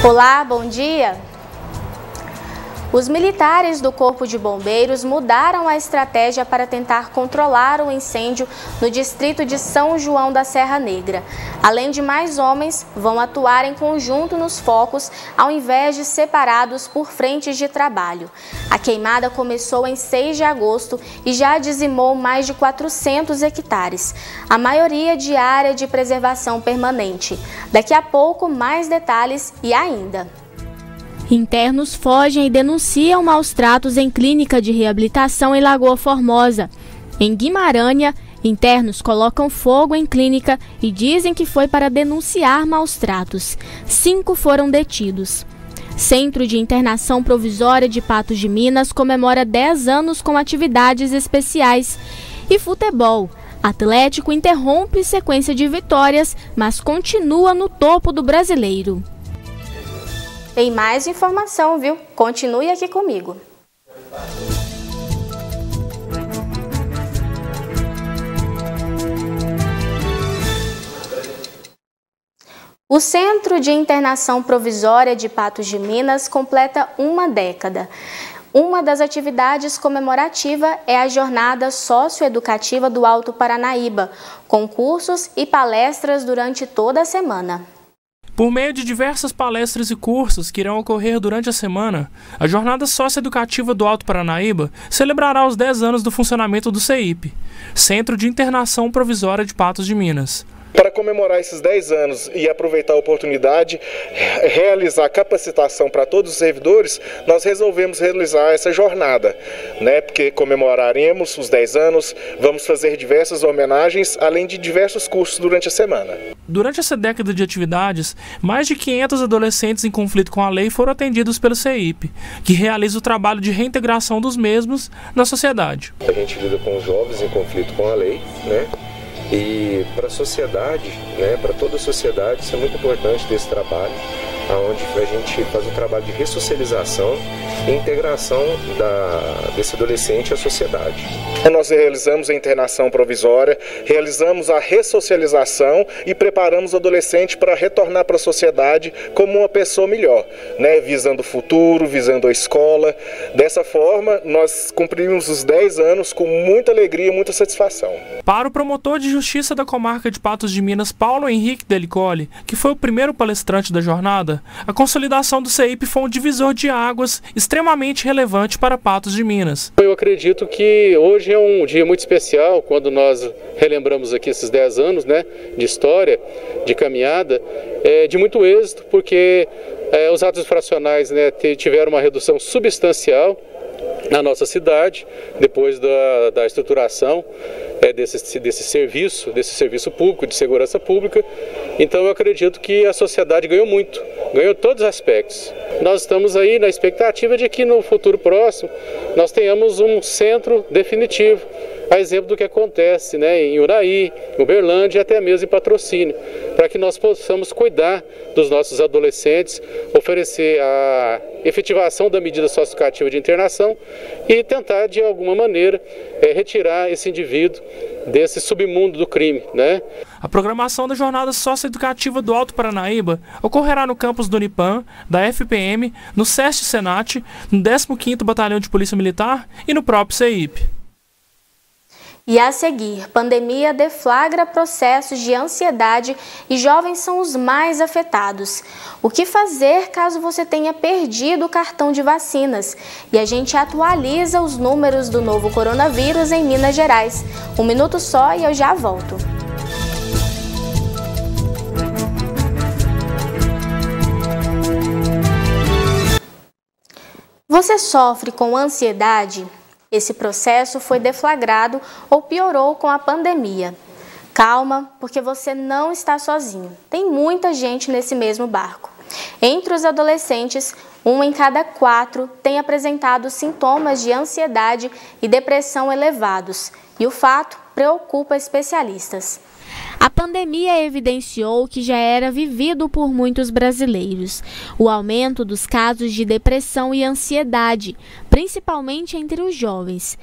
Olá, bom dia! Os militares do Corpo de Bombeiros mudaram a estratégia para tentar controlar o incêndio no distrito de São João da Serra Negra. Além de mais homens, vão atuar em conjunto nos focos, ao invés de separados por frentes de trabalho. A queimada começou em 6 de agosto e já dizimou mais de 400 hectares, a maioria de área de preservação permanente. Daqui a pouco, mais detalhes e ainda. Internos fogem e denunciam maus tratos em clínica de reabilitação em Lagoa Formosa. Em Guimarães, internos colocam fogo em clínica e dizem que foi para denunciar maus tratos. 5 foram detidos. Centro de Internação Provisória de Patos de Minas comemora 10 anos com atividades especiais. E futebol. Atlético interrompe sequência de vitórias, mas continua no topo do Brasileiro. Tem mais informação, viu? Continue aqui comigo. O Centro de Internação Provisória de Patos de Minas completa uma década. Uma das atividades comemorativas é a Jornada Socioeducativa do Alto Paranaíba, com cursos e palestras durante toda a semana. Por meio de diversas palestras e cursos que irão ocorrer durante a semana, a Jornada Socioeducativa do Alto Paranaíba celebrará os 10 anos do funcionamento do CIP, Centro de Internação Provisória de Patos de Minas. Para comemorar esses 10 anos e aproveitar a oportunidade, realizar capacitação para todos os servidores, nós resolvemos realizar essa jornada, porque comemoraremos os 10 anos, vamos fazer diversas homenagens, além de diversos cursos durante a semana. Durante essa década de atividades, mais de 500 adolescentes em conflito com a lei foram atendidos pelo CIP, que realiza o trabalho de reintegração dos mesmos na sociedade. A gente lida com os jovens em conflito com a lei, E para a sociedade, para toda a sociedade, isso é muito importante desse trabalho, onde a gente faz um trabalho de ressocialização e integração desse adolescente à sociedade. Nós realizamos a internação provisória, realizamos a ressocialização e preparamos o adolescente para retornar para a sociedade como uma pessoa melhor, visando o futuro, visando a escola. Dessa forma, nós cumprimos os 10 anos com muita alegria e muita satisfação. Para o promotor de Justiça da Comarca de Patos de Minas, Paulo Henrique Delicoli, que foi o primeiro palestrante da jornada, a consolidação do CIP foi um divisor de águas extremamente relevante para Patos de Minas. Eu acredito que hoje é um dia muito especial, quando nós relembramos aqui esses 10 anos de história, de caminhada, de muito êxito, porque os atos infracionais tiveram uma redução substancial na nossa cidade, depois da estruturação desse serviço público, de segurança pública. Então eu acredito que a sociedade ganhou muito, ganhou todos os aspectos. Nós estamos aí na expectativa de que no futuro próximo nós tenhamos um centro definitivo, a exemplo do que acontece em Uraí, Uberlândia e até mesmo em Patrocínio, para que nós possamos cuidar dos nossos adolescentes, oferecer a efetivação da medida socioeducativa de internação e tentar, de alguma maneira, retirar esse indivíduo desse submundo do crime. A programação da Jornada Socioeducativa do Alto Paranaíba ocorrerá no campus do Unipam, da FPM, no SESC Senat, no 15º Batalhão de Polícia Militar e no próprio CIP. E a seguir, pandemia deflagra processos de ansiedade e jovens são os mais afetados. O que fazer caso você tenha perdido o cartão de vacinas? E a gente atualiza os números do novo coronavírus em Minas Gerais. 1 minuto só e eu já volto. Você sofre com ansiedade? Esse processo foi deflagrado ou piorou com a pandemia. Calma, porque você não está sozinho. Tem muita gente nesse mesmo barco. Entre os adolescentes, 1 em cada 4 tem apresentado sintomas de ansiedade e depressão elevados. E o fato preocupa especialistas. A pandemia evidenciou o que já era vivido por muitos brasileiros: o aumento dos casos de depressão e ansiedade, principalmente entre os jovens.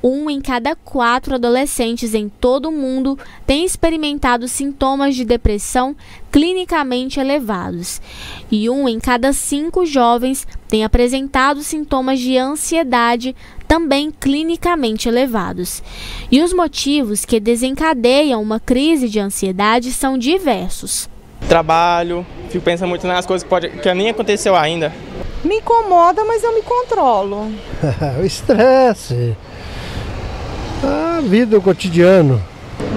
1 em cada 4 adolescentes em todo o mundo tem experimentado sintomas de depressão clinicamente elevados. E 1 em cada 5 jovens tem apresentado sintomas de ansiedade também clinicamente elevados. E os motivos que desencadeiam uma crise de ansiedade são diversos. Trabalho, fico pensando muito nas coisas que nem aconteceu ainda. Me incomoda, mas eu me controlo. O estresse, a vida, o cotidiano.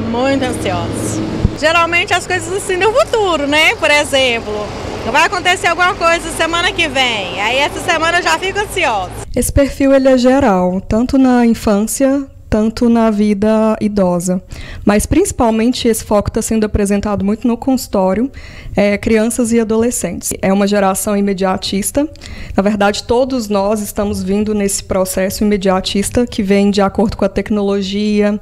Muito ansiosa. Geralmente as coisas assim no futuro, né? Por exemplo, vai acontecer alguma coisa semana que vem, aí essa semana eu já fico ansiosa. Esse perfil ele é geral, tanto na infância, tanto na vida idosa. Mas, principalmente, esse foco está sendo apresentado muito no consultório, crianças e adolescentes. É uma geração imediatista. Na verdade, todos nós estamos vindo nesse processo imediatista que vem de acordo com a tecnologia,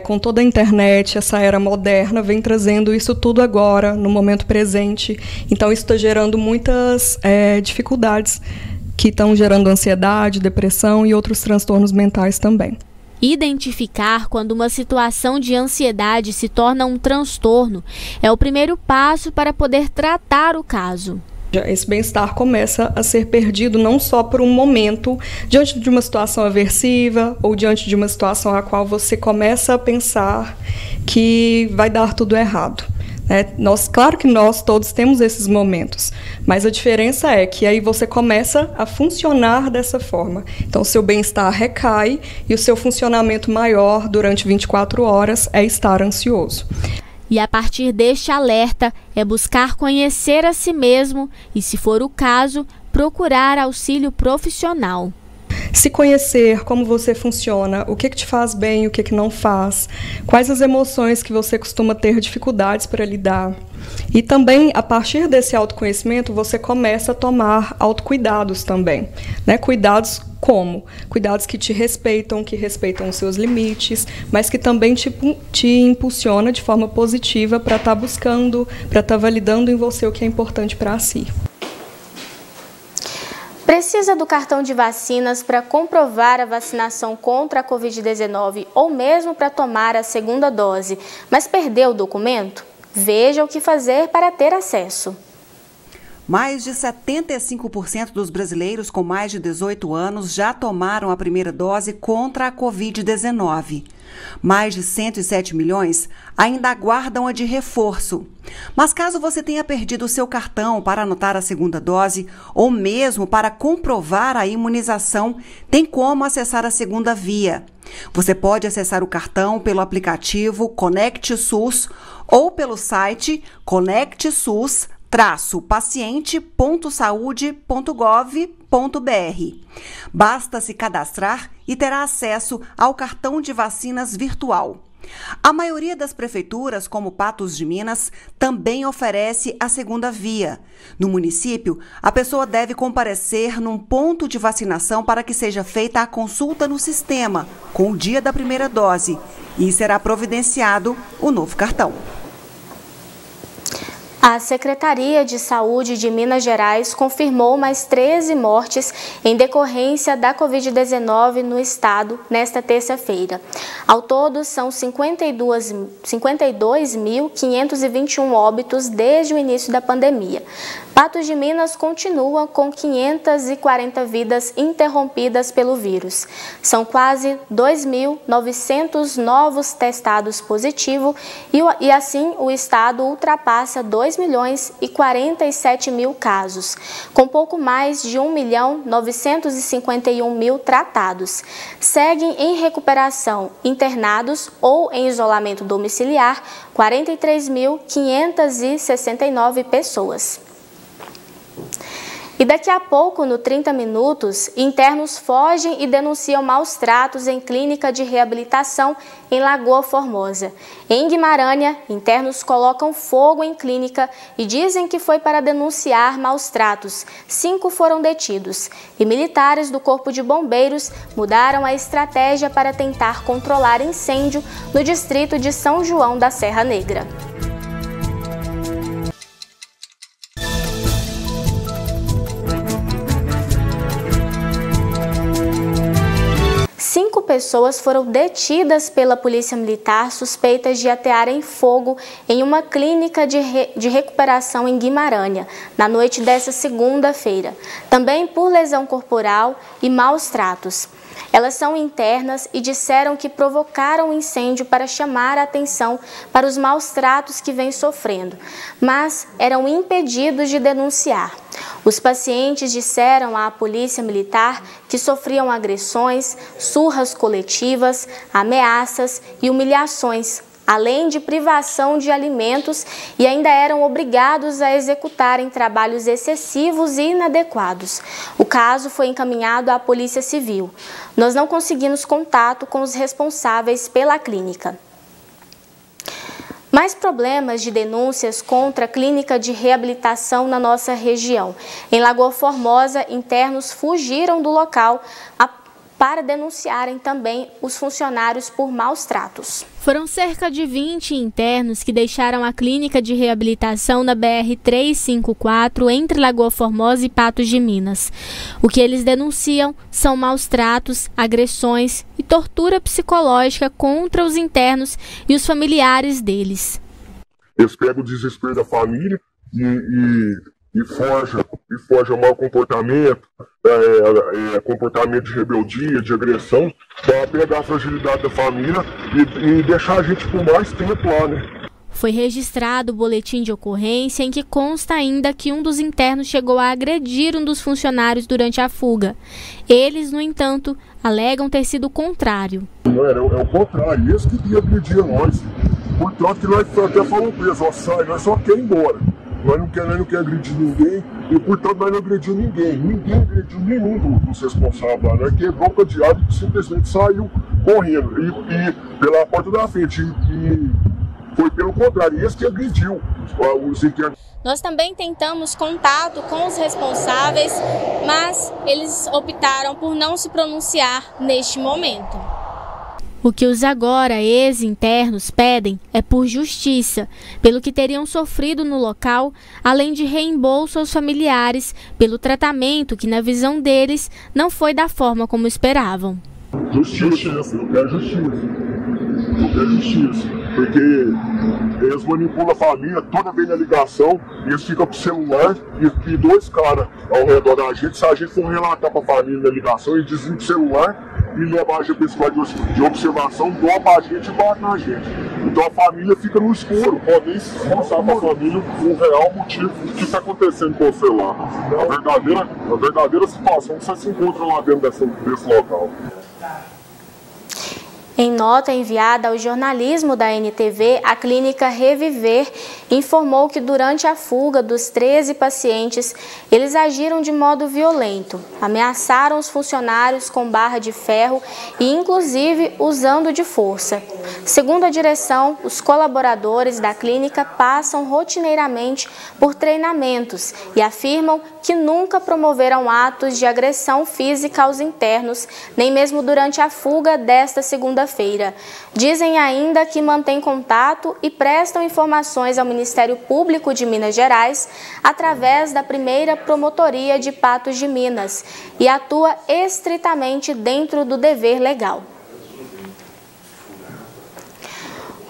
com toda a internet, essa era moderna, vem trazendo isso tudo agora, no momento presente. Então, isso está gerando muitas dificuldades que estão gerando ansiedade, depressão e outros transtornos mentais também. Identificar quando uma situação de ansiedade se torna um transtorno é o primeiro passo para poder tratar o caso. Esse bem-estar começa a ser perdido não só por um momento, diante de uma situação aversiva ou diante de uma situação a qual você começa a pensar que vai dar tudo errado. Claro que nós todos temos esses momentos, mas a diferença é que aí você começa a funcionar dessa forma. Então, o seu bem-estar recai e o seu funcionamento maior durante 24 horas é estar ansioso. E a partir deste alerta é buscar conhecer a si mesmo e, se for o caso, procurar auxílio profissional. Se conhecer como você funciona, o que te faz bem e o que não faz, quais as emoções que você costuma ter dificuldades para lidar. E também, a partir desse autoconhecimento, você começa a tomar autocuidados também. Cuidados como? Cuidados que te respeitam, que respeitam os seus limites, mas que também te impulsiona de forma positiva para estar buscando, para estar validando em você o que é importante para si. Precisa do cartão de vacinas para comprovar a vacinação contra a Covid-19 ou mesmo para tomar a segunda dose, mas perdeu o documento? Veja o que fazer para ter acesso. Mais de 75% dos brasileiros com mais de 18 anos já tomaram a primeira dose contra a Covid-19. Mais de 107 milhões ainda aguardam a de reforço. Mas caso você tenha perdido o seu cartão para anotar a segunda dose ou mesmo para comprovar a imunização, tem como acessar a segunda via. Você pode acessar o cartão pelo aplicativo Conecte SUS ou pelo site conectesus-paciente.saude.gov.br. Basta se cadastrar e terá acesso ao cartão de vacinas virtual. A maioria das prefeituras, como Patos de Minas, também oferece a segunda via. No município, a pessoa deve comparecer num ponto de vacinação para que seja feita a consulta no sistema, com o dia da primeira dose, e será providenciado o novo cartão. A Secretaria de Saúde de Minas Gerais confirmou mais 13 mortes em decorrência da Covid-19 no estado nesta terça-feira. Ao todo, são 52.521 óbitos desde o início da pandemia. Patos de Minas continua com 540 vidas interrompidas pelo vírus. São quase 2.900 novos testados positivos e assim o estado ultrapassa 2.047.000 casos, com pouco mais de 1.951.000 tratados. Seguem em recuperação internados ou em isolamento domiciliar 43.569 pessoas. E daqui a pouco, no 30 Minutos, internos fogem e denunciam maus tratos em clínica de reabilitação em Lagoa Formosa. Em Guimarães, internos colocam fogo em clínica e dizem que foi para denunciar maus tratos. 5 foram detidos. E militares do Corpo de Bombeiros mudaram a estratégia para tentar controlar incêndio no distrito de São João da Serra Negra. pessoas foram detidas pela Polícia Militar suspeitas de atearem fogo em uma clínica de recuperação em Guimarães, na noite desta segunda-feira, também por lesão corporal e maus tratos. Elas são internas e disseram que provocaram o incêndio para chamar a atenção para os maus tratos que vêm sofrendo, mas eram impedidos de denunciar. Os pacientes disseram à Polícia Militar que sofriam agressões, surras coletivas, ameaças e humilhações, além de privação de alimentos, e ainda eram obrigados a executarem trabalhos excessivos e inadequados. O caso foi encaminhado à Polícia Civil. Nós não conseguimos contato com os responsáveis pela clínica. Mais problemas de denúncias contra a clínica de reabilitação na nossa região. Em Lagoa Formosa, internos fugiram do local para denunciarem também os funcionários por maus tratos. Foram cerca de 20 internos que deixaram a clínica de reabilitação na BR-354 entre Lagoa Formosa e Patos de Minas. O que eles denunciam são maus tratos, agressões e tortura psicológica contra os internos e os familiares deles. Eles pegam o desespero da família e forjam mau comportamento, comportamento de rebeldia, de agressão, para pegar a fragilidade da família e deixar a gente por mais tempo lá, né? Foi registrado o boletim de ocorrência em que consta ainda que um dos internos chegou a agredir um dos funcionários durante a fuga. Eles, no entanto, alegam ter sido o contrário. É o contrário, eles que iam agredir nós. Portanto, que nós até falamos para eles, nós só queremos ir embora. Nós não queremos agredir ninguém e, portanto, nós não agredimos ninguém. Ninguém agrediu nenhum dos responsáveis lá. Nós quebrou o cadeado e simplesmente saiu correndo. E pela porta da frente. E foi pelo contrário, esse que agrediu os internos. Nós também tentamos contato com os responsáveis, mas eles optaram por não se pronunciar neste momento. O que os agora ex-internos pedem é por justiça, pelo que teriam sofrido no local, além de reembolso aos familiares pelo tratamento que, na visão deles, não foi da forma como esperavam. Justiça, eu quero justiça. Eu quero justiça. Porque eles manipulam a família, toda vez na ligação, eles ficam com o celular e dois caras ao redor da gente. Se a gente for relatar para a família na ligação, eles desligam o celular e levam a gente para esse quadro de observação, dobra a gente e bate na gente. Então a família fica no escuro, pode nem mostrar para a família o real motivo do que está acontecendo com o celular. A verdadeira situação que você se encontra lá dentro desse local. Em nota enviada ao jornalismo da NTV, a clínica Reviver informou que durante a fuga dos 13 pacientes, eles agiram de modo violento, ameaçaram os funcionários com barra de ferro e, inclusive, usando de força. Segundo a direção, os colaboradores da clínica passam rotineiramente por treinamentos e afirmam que nunca promoveram atos de agressão física aos internos, nem mesmo durante a fuga desta segunda-feira. Dizem ainda que mantêm contato e prestam informações ao Ministério Público de Minas Gerais através da primeira promotoria de Patos de Minas e atua estritamente dentro do dever legal.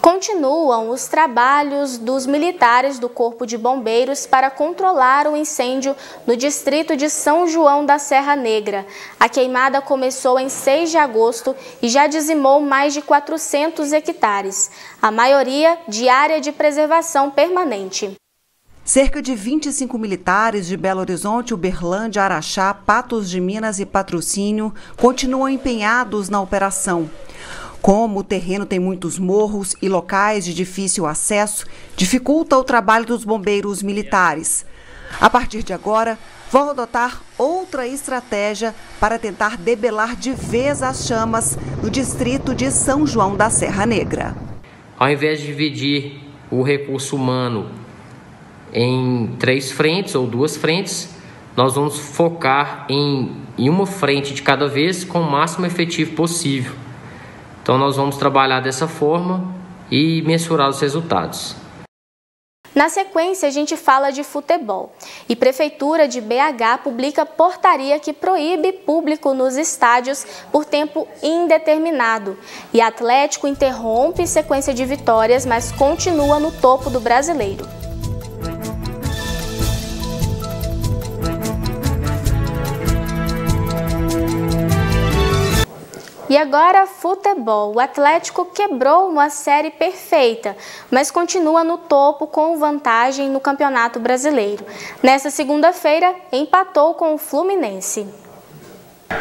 Continuam os trabalhos dos militares do Corpo de Bombeiros para controlar o incêndio no distrito de São João da Serra Negra. A queimada começou em 6 de agosto e já dizimou mais de 400 hectares, a maioria de área de preservação permanente. Cerca de 25 militares de Belo Horizonte, Uberlândia, Araxá, Patos de Minas e Patrocínio continuam empenhados na operação. Como o terreno tem muitos morros e locais de difícil acesso, dificulta o trabalho dos bombeiros militares. A partir de agora, vão adotar outra estratégia para tentar debelar de vez as chamas no distrito de São João da Serra Negra. Ao invés de dividir o recurso humano em 3 frentes ou 2 frentes, nós vamos focar em uma frente de cada vez com o máximo efetivo possível. Então nós vamos trabalhar dessa forma e mensurar os resultados. Na sequência, a gente fala de futebol. E Prefeitura de BH publica portaria que proíbe público nos estádios por tempo indeterminado. E Atlético interrompe sequência de vitórias, mas continua no topo do Brasileiro. E agora, futebol. O Atlético quebrou uma série perfeita, mas continua no topo com vantagem no Campeonato Brasileiro. Nessa segunda-feira, empatou com o Fluminense.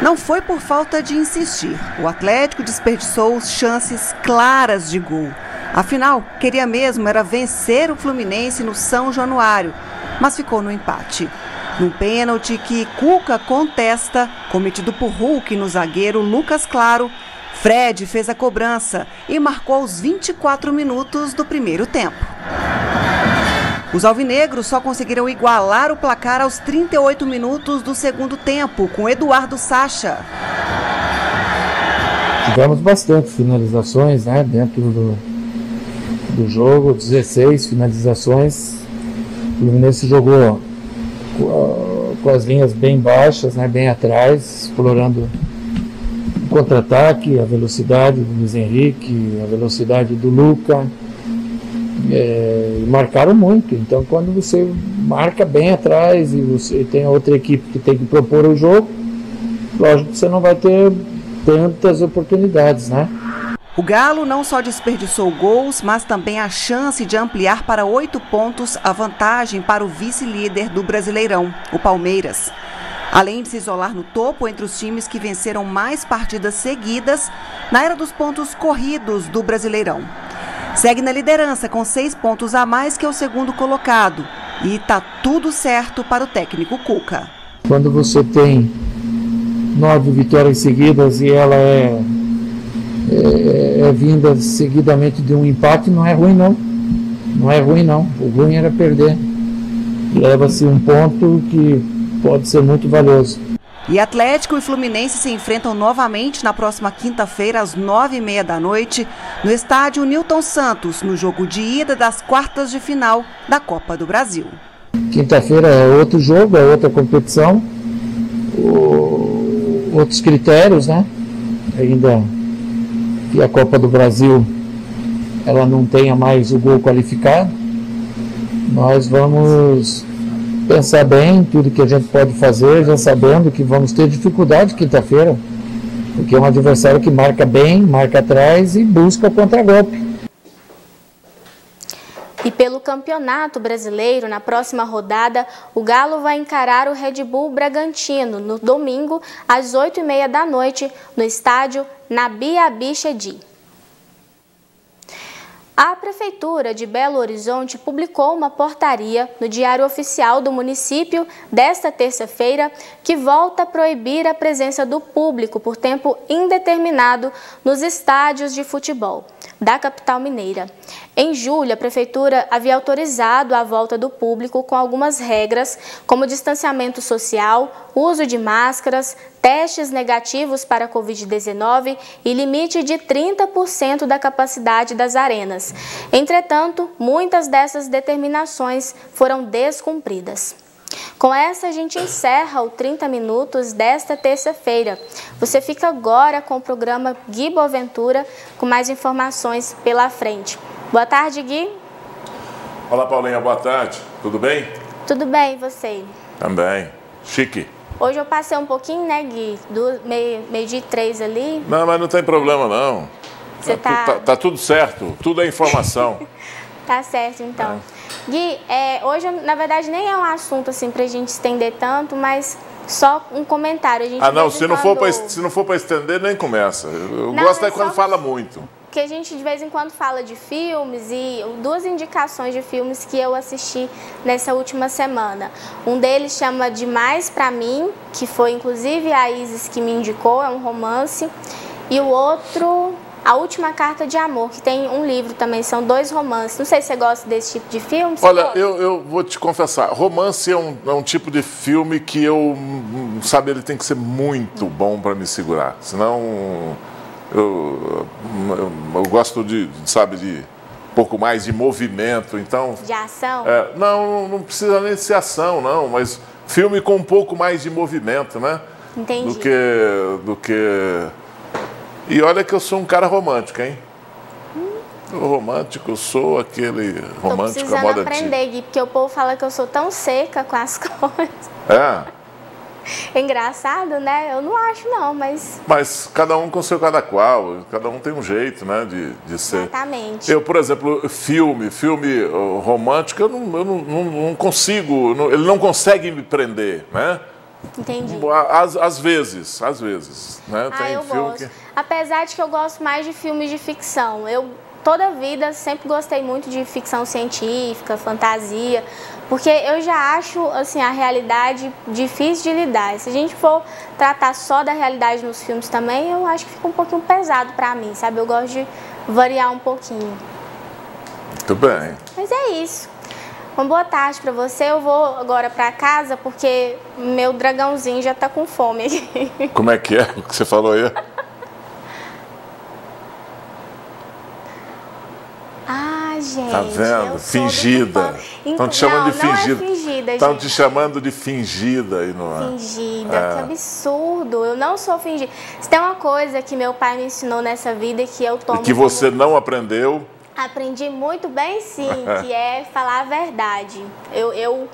Não foi por falta de insistir. O Atlético desperdiçou chances claras de gol. Afinal, queria mesmo era vencer o Fluminense no São Januário, mas ficou no empate. Num pênalti que Cuca contesta, cometido por Hulk no zagueiro Lucas Claro, Fred fez a cobrança e marcou aos 24 minutos do primeiro tempo. Os alvinegros só conseguiram igualar o placar aos 38 minutos do segundo tempo, com Eduardo Sacha. Tivemos bastante finalizações, né, dentro do jogo, 16 finalizações. O Fluminense jogou com as linhas bem baixas, né, bem atrás, explorando o contra-ataque, a velocidade do Luiz Henrique, a velocidade do Luca, e marcaram muito. Então, quando você marca bem atrás e você tem a outra equipe que tem que propor o jogo, lógico que você não vai ter tantas oportunidades, né? O Galo não só desperdiçou gols, mas também a chance de ampliar para 8 pontos a vantagem para o vice-líder do Brasileirão, o Palmeiras. Além de se isolar no topo entre os times que venceram mais partidas seguidas na era dos pontos corridos do Brasileirão. Segue na liderança com 6 pontos a mais que o segundo colocado. E tá tudo certo para o técnico Cuca. Quando você tem 9 vitórias seguidas e ela é vinda seguidamente de um empate, não é ruim não. Não é ruim não. O ruim era perder. Leva-se um ponto que pode ser muito valioso. E Atlético e Fluminense se enfrentam novamente na próxima quinta-feira, às 9h30 da noite, no estádio Newton Santos, no jogo de ida das quartas de final da Copa do Brasil. Quinta-feira é outro jogo, é outra competição, outros critérios, né? Ainda que a Copa do Brasil ela não tenha mais o gol qualificado, nós vamos pensar bem tudo que a gente pode fazer, já sabendo que vamos ter dificuldade quinta-feira, porque é um adversário que marca bem, marca atrás e busca contra-golpe. E pelo Campeonato Brasileiro, na próxima rodada, o Galo vai encarar o Red Bull Bragantino no domingo, às 8h30 da noite, no estádio Nabi Abichedi. A Prefeitura de Belo Horizonte publicou uma portaria no Diário Oficial do município desta terça-feira que volta a proibir a presença do público por tempo indeterminado nos estádios de futebol da capital mineira. Em julho, a Prefeitura havia autorizado a volta do público com algumas regras, como distanciamento social, uso de máscaras, testes negativos para a Covid-19 e limite de 30% da capacidade das arenas. Entretanto, muitas dessas determinações foram descumpridas. Com essa, a gente encerra o 30 Minutos desta terça-feira. Você fica agora com o programa Gui Boaventura, com mais informações pela frente. Boa tarde, Gui. Olá, Paulinha, boa tarde. Tudo bem? Tudo bem, e você? Também. Chique. Hoje eu passei um pouquinho, né, Gui? Meio-dia e 3 ali. Não, mas não tem problema, não. Você tá tudo certo, tudo é informação. Tá certo, então. Gui, hoje, na verdade, nem é um assunto assim pra gente estender tanto, mas só um comentário. Se não for para estender, nem começa. Eu gosto é quando fala muito. Que a gente de vez em quando fala de filmes e 2 indicações de filmes que eu assisti nessa última semana. Um deles chama Demais Pra Mim, que foi inclusive a Isis que me indicou, é um romance. E o outro, A Última Carta de Amor, que tem um livro também, são 2 romances. Não sei se você gosta desse tipo de filme. Olha, eu vou te confessar, romance é um tipo de filme que ele tem que ser muito bom para me segurar, senão... Eu gosto de pouco mais de movimento, então... De ação? Não precisa nem ser ação, não, mas filme com um pouco mais de movimento, né? Entendi. Do que... E olha que eu sou um cara romântico, hein? Romântico, eu sou aquele romântico à moda antiga. Tô precisando aprender, Gui, porque o povo fala que eu sou tão seca com as coisas. É engraçado, né? Eu não acho, não, mas... Mas cada um com seu cada qual, cada um tem um jeito, né, de ser. Exatamente. Eu, por exemplo, filme romântico, eu não consigo, ele não consegue me prender, né? Entendi. Às vezes, né? Tem eu filme gosto. Apesar de que eu gosto mais de filmes de ficção. Eu, toda a vida, sempre gostei muito de ficção científica, fantasia, porque eu já acho, assim, a realidade difícil de lidar. Se a gente for tratar só da realidade nos filmes também, eu acho que fica um pouquinho pesado pra mim, sabe? Eu gosto de variar um pouquinho. Muito bem. Mas é isso. Uma boa tarde pra você. Eu vou agora pra casa porque meu dragãozinho já tá com fome aqui. Como é que você falou aí? Gente, tá vendo? Fingida. Estão te chamando de fingida. Não é fingida, Estão te chamando de fingida aí, não é? Fingida, que absurdo. Eu não sou fingida. Se tem uma coisa que meu pai me ensinou nessa vida que eu tomo... E que você não aprendeu? Aprendi muito bem, sim, que é falar a verdade. Eu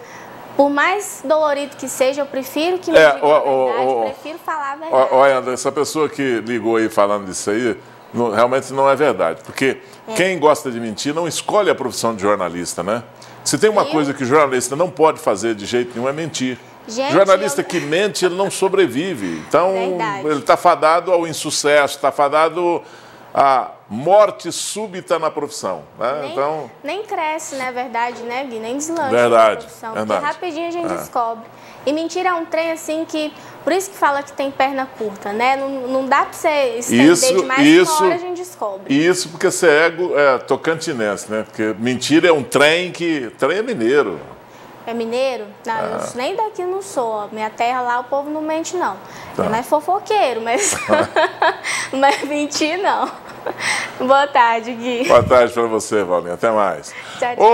por mais dolorido que seja, eu prefiro que me diga a verdade, prefiro falar a verdade. Olha, André, essa pessoa que ligou aí falando disso aí, realmente não é verdade, porque quem gosta de mentir não escolhe a profissão de jornalista, né? Se tem uma coisa que o jornalista não pode fazer de jeito nenhum é mentir. Gente, jornalista que mente, ele não sobrevive. Então, ele está fadado ao insucesso, está fadado à morte súbita na profissão, né? Nem cresce, na verdade, né, Gui? Nem deslancha na profissão, porque rapidinho a gente descobre. E mentira é um trem, assim, que... Por isso que fala que tem perna curta, né? Não dá pra você estender demais, uma hora a gente descobre. Isso porque você é tocantinense, né? Porque mentira é um trem que... Trem é mineiro. É mineiro? Não, eu nem daqui não sou. Minha terra lá, o povo não mente, não. É mais fofoqueiro, mas... mas mentir, não. Boa tarde, Gui. Boa tarde pra você, Valminha. Até mais. Tchau, tchau.